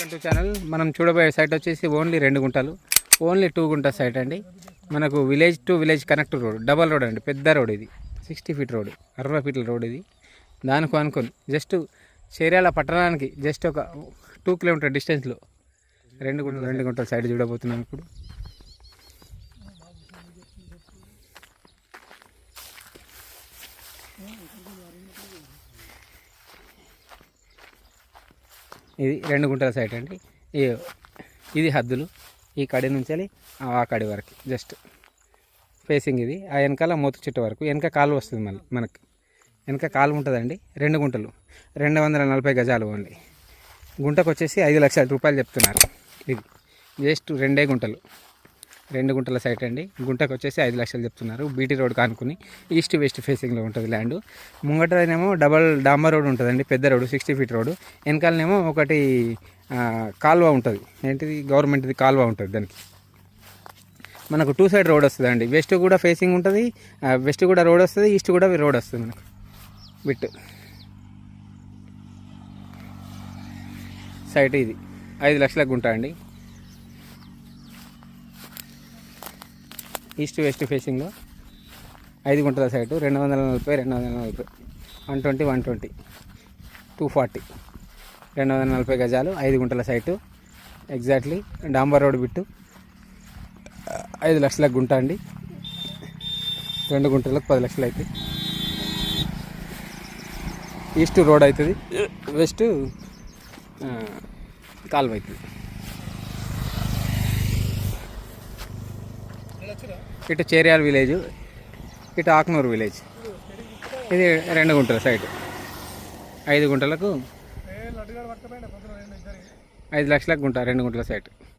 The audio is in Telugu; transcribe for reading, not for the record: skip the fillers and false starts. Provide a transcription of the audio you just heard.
Welcome to channel. మనం చూడబోయే సైట్ వచ్చేసి ఓన్లీ 2 గుంటలు, ఓన్లీ 2 గుంట సైట్ అండి. మనకు village to village connect road, double road అండి, పెద్ద రోడ్ ఇది. 60 ఫీట్ రోడ్, 60 ఫీట్ల రోడ్ ఇది. దానికి అనుకొని జస్ట్ చేర్యాల పట్టణానికి జస్ట్ ఒక 2 కిలోమీటర్ డిస్టెన్స్లో 2 గుంటల సైడ్ చూడబోతున్నాం ఇప్పుడు. ఇది 2 గుంటల సైట్ అండి. ఇది హద్దులు, ఈ కడి నుంచి ఆ కడి వరకు జస్ట్ ఫేసింగ్ ఇది. ఆ వెనకాల మోతు చెట్టు వరకు వెనక కాలు వస్తుంది. మళ్ళీ మనకి వెనక కాలు ఉంటుందండి. 2 గుంటలు, 240 గజాలు ఓన్లీ. గుంటకు వచ్చేసి 5 లక్షల రూపాయలు చెప్తున్నారు. ఇది జస్ట్ 2 గుంటలు, 2 గుంటల సైట్ అండి. గుంటకు వచ్చేసి 5 లక్షలు చెప్తున్నారు. బీటీ రోడ్ కానుకుని ఈస్ట్ వెస్ట్ ఫేసింగ్లో ఉంటుంది ల్యాండ్. ముంగటనేమో డబల్ డాంబర్ రోడ్ ఉంటుందండి, పెద్ద రోడ్, 60 ఫీట్ రోడ్. వెనకాలనేమో ఒకటి కాల్వ ఉంటుంది, ఏంటిది గవర్నమెంట్ది కాల్వ ఉంటుంది. దానికి మనకు 2 సైడ్ రోడ్ వస్తుంది అండి. వెస్ట్ కూడా ఫేసింగ్ ఉంటుంది, వెస్ట్ కూడా రోడ్ వస్తుంది, ఈస్ట్ కూడా రోడ్ వస్తుంది మనకు. బిట్ సైట్ ఇది 5 లక్షలకు గుంట అండి. ఈస్ట్ వెస్ట్ ఫేసింగ్లో 5 గుంటల సైటు. 240, 120, 120, 240, 240 గజాలు, 5 గుంటల సైటు. ఎగ్జాక్ట్లీ డాంబర్ రోడ్ బిట్టు 5 లక్షలకు గుంట అండి. 2 గుంటలకు 10 లక్షలు అవుతుంది. ఈస్ట్ రోడ్ అవుతుంది, వెస్ట్ కాలువ అవుతుంది. ఇటు చేర్యాల విలేజ్, ఇటు ఆక్నూరు విలేజ్. ఇది 2 గుంటల సైట్. 5 గుంటలకు 5 లక్షలకు గుంట, 2 గుంటల సైట్.